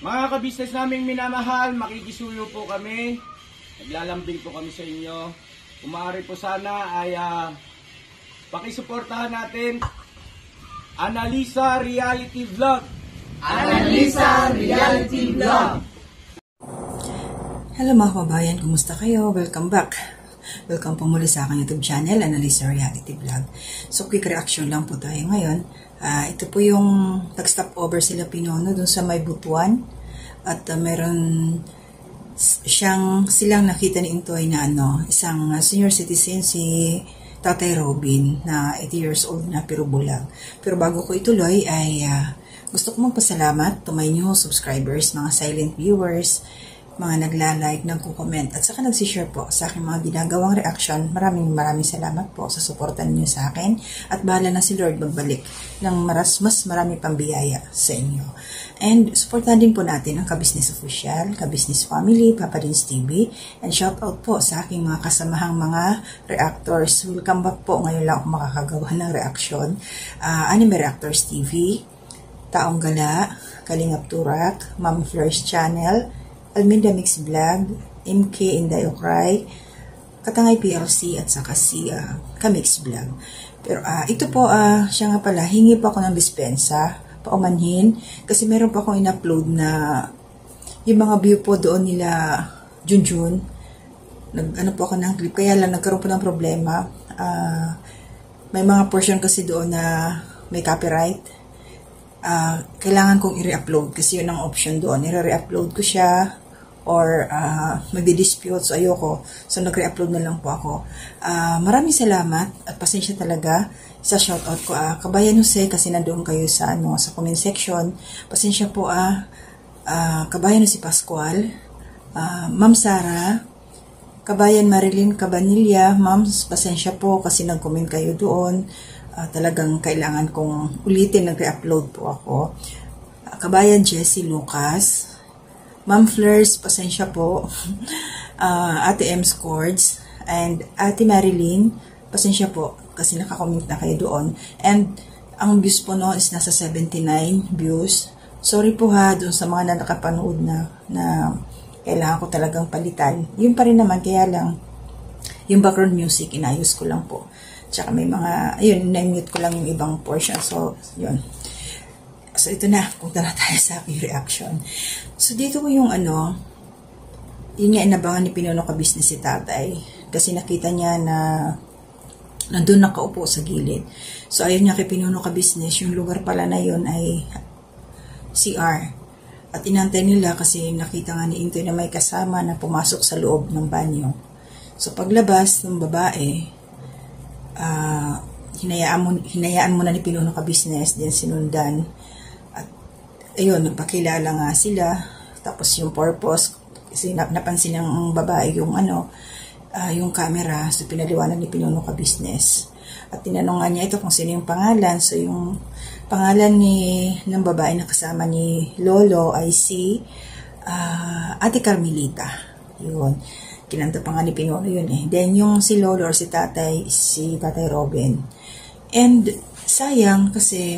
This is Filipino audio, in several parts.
Mga kabisnes naming minamahal, makikisuyo po kami. Naglalambing po kami sa inyo. Kung maaari po sana ay pakisuportahan natin Analisa Reality Vlog. Analisa Reality Vlog. Hello mga kababayan, kumusta kayo? Welcome back. Welcome po muli sa aking YouTube channel, Analisa Reality Vlog. So quick reaction lang po tayo ngayon. Ito po yung nag-stop over sila Pinono dun sa may Butuan. At meron silang nakita ni Intoy na isang senior citizen, si Tatay Robin, na 80 years old na pero bulag. Pero bago ko ituloy ay gusto ko magpasalamat to my new subscribers, mga silent viewers, mga nagla-like, nagko-comment, at saka nagsishare po sa aking mga ginagawang reaction. Maraming salamat po sa suporta ninyo sa akin, at bahala na si Lord magbalik ng mas marami pang biyaya sa inyo. And supportan din po natin ang Kabisnes Official, Kabisnes Family, Papa Dins TV, and shout out po sa aking mga kasamahang mga reactors. Welcome back po, ngayon lang ako makakagawa ng reaction. Anime Reactors TV, Taong Gala, Kalingap Turak, Ma'am Flores Channel, Alminda Mix Vlog, MK Inday Okray, Katangay PLC, at saka si Kamix Vlog. Pero ito po, siya nga pala, hingi pa ako ng dispensa, paumanhin, kasi meron pa akong in-upload na yung mga view po doon nila Junjun. Nag-ano po ako ng clip, kaya lang nagkaroon po ng problema. May mga portion kasi doon na may copyright. Kailangan kong i-re-upload kasi yun ang option doon. I-re-upload ko siya or magdi-dispute, so ayoko. So nag-re-upload na lang po ako. Maraming salamat at pasensya talaga sa shoutout ko. Kabayan Jose, kasi nandoon kayo sa sa comment section. Pasensya po Kabayan si Pascual, Ma'am Sara, Kabayan Marilyn Cabanilla, Ma'am, pasensya po kasi nag-comment kayo doon. Talagang kailangan kong ulitin, nag-re-upload po ako. Kabayan Jessie Lucas, Ma'am Fleurs, pasensya po. Ate M. Scords, and Ate Marilyn, pasensya po kasi nakakomment na kayo doon. And ang views po is nasa 79 views. Sorry po doon sa mga nakapanood na kailangan ko talagang palitan. Yun pa rin naman, kaya lang yung background music, inayos ko lang po. Tsaka may mga, ayun, na-mute ko lang yung ibang portion. So, yun. So, ito na. Punta na tayo sa aking reaction. So, dito ko yung yun nga, inabangan ni Pinono Kabisnes si Tatay. Kasi nakita niya na nandun nakaupo sa gilid. So, ayun niya kay Pinono Kabisnes, yung lugar pala na yun ay CR. At inantay nila kasi nakita nga ni Intoy na may kasama na pumasok sa loob ng banyo. So, paglabas ng babae, hinayaan mo na ni Pinono Kabisnes, din sinundan. At ayun, nagpakilala nga sila. Tapos yung purpose, kasi napansin ng babae yung yung camera. So pinaliwanag ni Pinono Kabisnes. At tinanong nga niya ito kung sino yung pangalan. So yung pangalan ng babae na kasama ni Lolo ay si Ate Carmelita. Yun. Kinanta pa nga ni Pinono yun eh. Then yung si Lolo or si Tatay Robin. And sayang kasi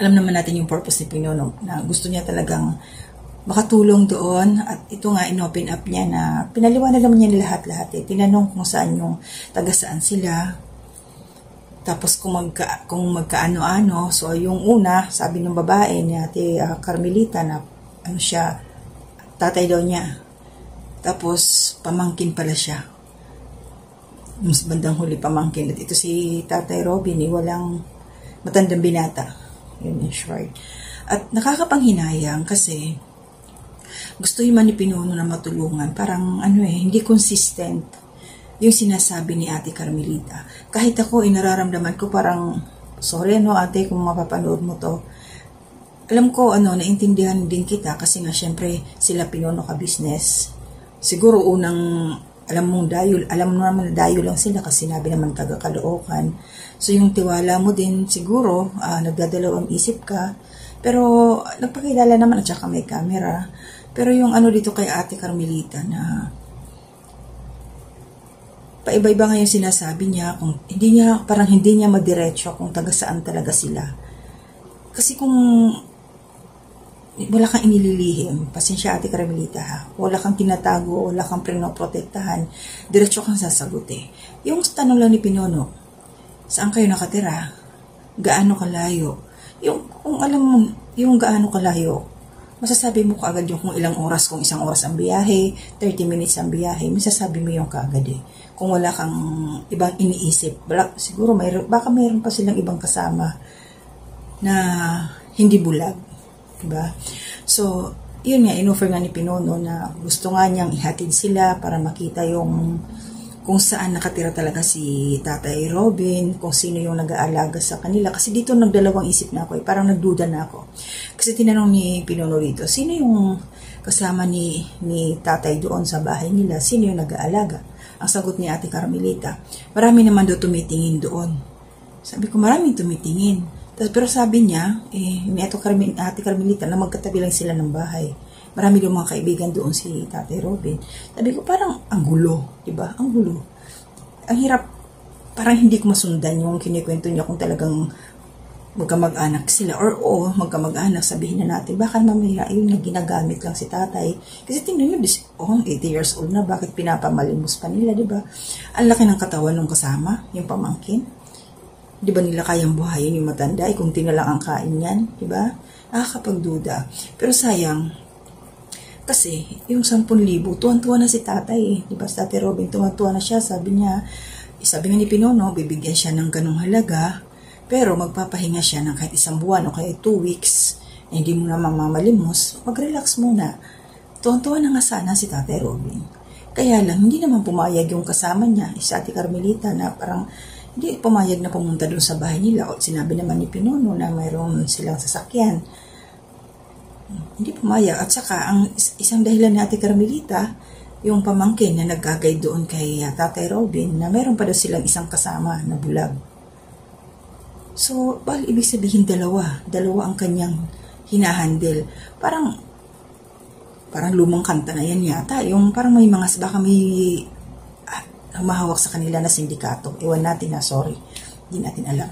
alam naman natin yung purpose ni Pinono na gusto niya talagang makatulong doon. At ito nga in-open up niya na pinaliwanag naman niya lahat-lahat eh. Tinanong kung saan yung taga-saan sila. Tapos kung magkaano-ano. So yung una, sabi ng babae ni Ate Carmelita na siya, tatay daw niya. Tapos, pamangkin pala siya. Mas bandang huli pamangkin. At ito si Tatay Robin, walang matandang binata. Yun in short. At nakakapanghinayang kasi gusto yung ni Pinono na matulungan. Parang hindi consistent yung sinasabi ni Ate Carmelita. Kahit ako, nararamdaman ko parang, sorry ate kung mapapanood mo to. Alam ko, naintindihan din kita kasi nga syempre sila Pinono Kabisnes. Siguro unang alam mo naman na dayo lang sila kasi sinabi naman taga-Caloocan. So yung tiwala mo din siguro, nagdadalawang isip ka. Pero nagpakilala naman at saka may camera. Pero yung dito kay Ate Carmelita na paiba-iba nga yung sinasabi niya, kung parang hindi niya madiretso kung taga saan talaga sila. Kasi kung wala kang inililihim. Pasensya, Ate Carmelita, ha? Wala kang tinatago, wala kang pinoprotektahan. Diretso kang sasagot eh. Yung tanong lang ni Pinono, saan kayo nakatira? Gaano kalayo? Yung, kung alam mo, yung gaano kalayo, masasabi mo kaagad yung kung ilang oras, kung isang oras ang biyahe, 30 minutes ang biyahe, masasabi mo yung kaagad eh. Kung wala kang ibang iniisip, siguro baka mayroon pa silang ibang kasama na hindi bulag. Diba? So, yun nga, inoffer nga ni Pinono na gusto nga niyang ihatid sila para makita yung kung saan nakatira talaga si Tatay Robin, kung sino yung nag-aalaga sa kanila. Kasi dito nagdalawang isip na ako eh, parang nagduda na ako. Kasi tinanong ni Pinono rito, sino yung kasama ni Tatay doon sa bahay nila? Sino yung nag-aalaga? Ang sagot ni Ate Carmelita, marami naman daw tumitingin doon. Sabi ko, maraming tumitingin. Pero sabi niya, ni Ate Carmelita na magkatabi lang sila ng bahay. Marami daw mga kaibigan doon si Tatay Robin. Sabi ko, parang ang gulo, diba? Ang gulo. Ang hirap, parang hindi ko masundan yung kinikwento niya kung talagang magkamag-anak sila. Or magkamag-anak, sabihin na natin, baka mamaya yun na ginagamit lang si tatay. Kasi tingnan nyo, 80 years old na, bakit pinapamalimos pa nila, diba? Ang laki ng katawan ng kasama, yung pamangkin. Di ba nila kayang buhayin yung matanda? Kung tinalang ang kain yan, di ba? Nakakapagduda. Pero sayang, kasi yung 10,000, tuwan-tuwa na si tatay eh. Di ba, si Tatay Robin, tuwan-tuwa na siya. Sabi nga ni Pinono, bibigyan siya ng ganong halaga, pero magpapahinga siya ng kahit 1 buwan o kaya 2 weeks. Hindi mo na mamamalimos, mag-relax muna. Tuwan-tuwa na nga sana si Tatay Robin. Kaya lang, hindi naman pumayag yung kasama niya, si Ate Carmelita, na parang hindi pumayag na pumunta doon sa bahay nila. O sinabi naman ni Pinono na mayroon silang sasakyan. Hindi pumayag. At saka, ang isang dahilan ni Ate Carmelita, yung pamangkin na naggagay doon kay Tatay Robin, na mayroon pa daw silang isang kasama na bulag. So, ibig sabihin dalawa ang kanyang hinahandle. Parang lumang kanta na yan yata. Yung parang may mga, baka may humahawak sa kanila na sindikato. Iwan natin na, sorry. Hindi natin alam.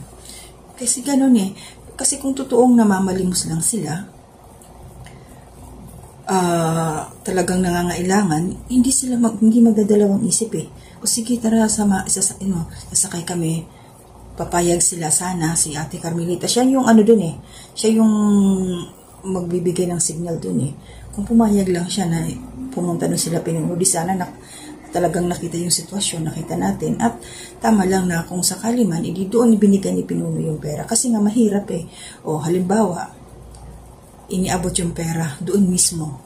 Kasi ganun eh. Kasi kung totoong namamalimos lang sila, talagang nangangailangan, hindi magdadalawang isip eh. O sige, tara, sasakay kami, papayag sila sana, si Ate Carmelita. Siya yung dun eh. Siya yung magbibigay ng signal dun eh. Kung pumayag lang siya na pumunta dun sila Pinono, di sana talagang nakita yung sitwasyon, nakita natin. At tama lang na kung sakali man, doon ibinigay ni Pinono yung pera. Kasi nga mahirap eh. O halimbawa, iniabot yung pera doon mismo.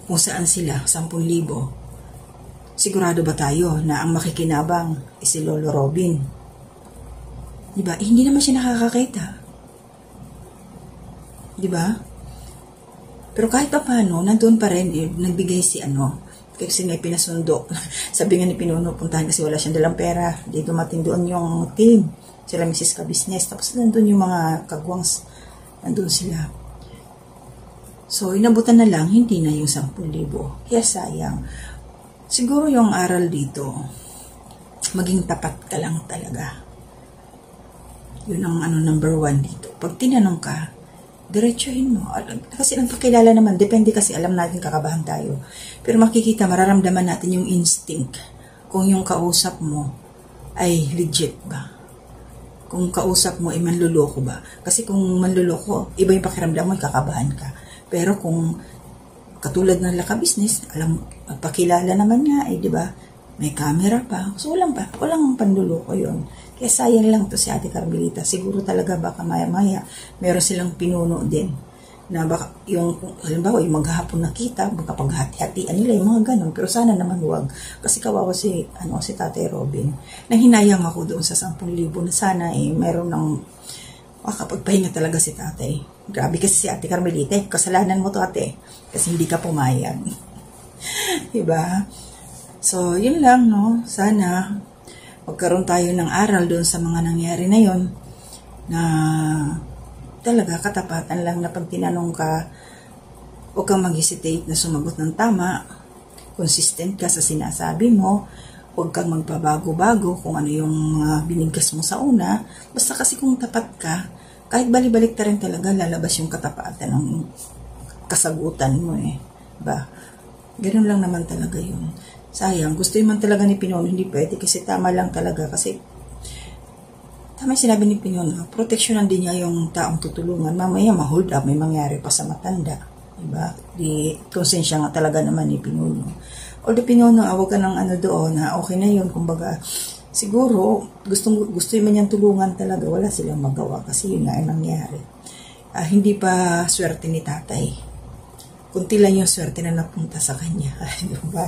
Kung saan sila, 10,000. Sigurado ba tayo na ang makikinabang si Lolo Robin? Diba? Hindi naman siya nakakakita. Diba? Pero kahit pa paano, nandun pa rin, nagbigay si kasi may pinasundo. Sabi nga ni Pinono, puntahan kasi wala siyang dalang pera. Di dumating doon yung team. Sila Mrs. Kabisnes. Tapos nandun yung mga kagwangs. Nandun sila. So, inabutan na lang, hindi na yung 10,000. Kaya sayang. Siguro yung aral dito, maging tapat ka lang talaga. Yun ang number 1 dito. Pag tinanong ka, diretsuhin mo. Kasi ang pakilala naman, depende kasi alam natin kakabahan tayo. Pero makikita, mararamdaman natin yung instinct. Kung yung kausap mo ay legit ba? Kung kausap mo ay manluloko ba? Kasi kung manluloko, iba yung pakiramdam mo, kakabahan ka. Pero kung katulad ng Laka Business, pakilala naman nga, di ba? May camera pa. So walang panluloko yun. Kaya sayang lang to si Ate Carmelita. Siguro talaga baka maya-maya meron silang pinuno din. Na baka halimbawa yung maghahapon nakita, baka paghati-hatian nila yung mga ganun. Pero sana naman huwag. Kasi kawawa si Tatay Robin. Nanghinayang ako doon sa 10,000 na sana meron ng makapagpahinga talaga si tatay. Grabe kasi si Ate Carmelita. Kasalanan mo to, ate. Kasi hindi ka pumayag. Diba? So, yun lang, no? Sana magkaroon tayo ng aral doon sa mga nangyari na yon, na talaga katapatan lang na pag tinanong ka, huwag kang mag-hesitate na sumagot ng tama, consistent ka sa sinasabi mo, huwag kang magpabago-bago kung ano yung binigkas mo sa una. Basta kasi kung tapat ka, kahit balik-balik ta rin talaga, lalabas yung katapatan ng kasagutan mo ba? Ganun lang naman talaga yun. Sayang, gusto yun man talaga ni Pinono, hindi pwede kasi tama lang talaga kasi tama yung sinabi ni Pinono, proteksyonan din niya yung taong tutulungan. Mamaya ma-hold up, may mangyari pa sa matanda. Diba? Di konsensya nga talaga naman ni Pinono. Although Pinono, awag ka ng doon na okay na yun, kumbaga, siguro, gusto man niyang tulungan talaga, wala silang magawa kasi yun nga ay nangyari. Hindi pa swerte ni tatay. Kunti lang yung swerte na napunta sa kanya. Diba?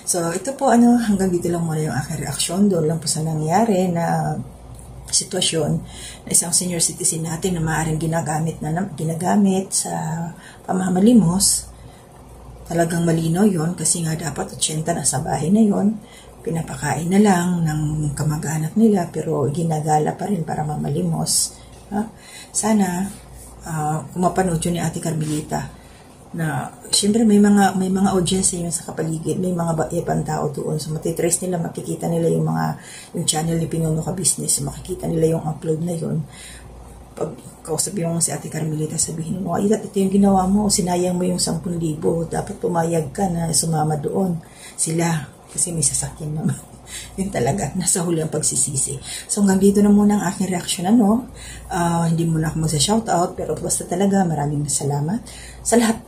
So, ito po, hanggang dito lang muna yung aking reaksyon. Doon lang po sa nangyari na sitwasyon na isang senior citizen natin na maaaring ginagamit sa pamamalimos. Talagang malinaw yon kasi nga dapat 80 na sa bahay na yon, pinapakain na lang ng kamag-anak nila pero ginagala pa rin para mamalimos. Sana kung mapanood yun ni Ate Carmelita na siyempre may mga audience yun sa kapaligid, may mga ibang tao doon, so matitrace nila, makikita nila yung channel ni Pinono Ka Business, makikita nila yung upload na yun. Pag kausap yung si Ate Carmelita, sabihin mo, ito yung ginawa mo, sinayang mo yung 10,000, dapat pumayag ka na sumama doon sila kasi may sasakyan naman. Yun talaga, nasa huli ang pagsisisi. So hanggang dito na muna ang aking reaction. Hindi muna ako magsa-shoutout, pero basta talaga maraming salamat sa lahat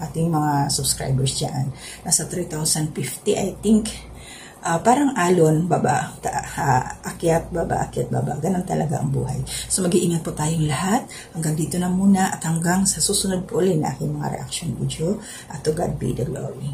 ating mga subscribers dyan. Nasa 3,050 I think. Parang alon, baba, akyat, baba, ganun talaga ang buhay. So mag-iingat po tayong lahat. Hanggang dito na muna at hanggang sa susunod po ulit na aking mga reaction video. At to God be the glory.